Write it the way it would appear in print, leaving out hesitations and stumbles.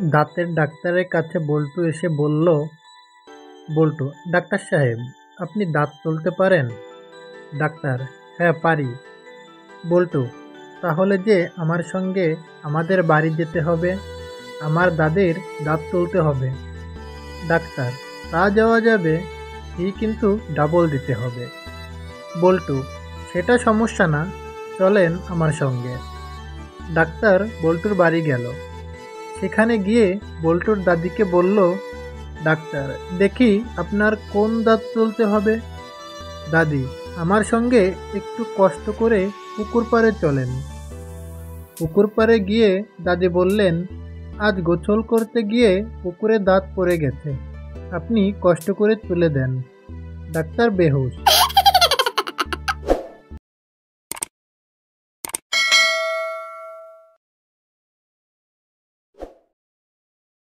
দাঁতের ডাক্তারের কাছে বল্টু এসে বলল, বল্টু, ডাক্তার সাহেব, আপনি দাঁত তুলতে পারেন? ডাক্তার, হ্যাঁ পারি। বল্টু, তাহলে যে আমার সঙ্গে আমাদের বাড়ি যেতে হবে, আমার দাদির দাঁত তুলতে হবে। ডাক্তার, তা যাওয়া যাবে, ফি কিন্তু ডাবল দিতে হবে। বল্টু, সেটা সমস্যা না, চলেন আমার সঙ্গে। ডাক্তার বল্টুর বাড়ি গেল। সেখানে গিয়ে বল্টুর দাদিকে বলল, ডাক্তার, দেখি আপনার কোন দাঁত তুলতে হবে। দাদি, আমার সঙ্গে একটু কষ্ট করে পুকুর পাড়ে চলেন। পুকুর পাড়ে গিয়ে দাদি বললেন, আজ গোসল করতে গিয়ে পুকুরে দাঁত পড়ে গেছে, আপনি কষ্ট করে তুলে দেন। ডাক্তার বেহুশ।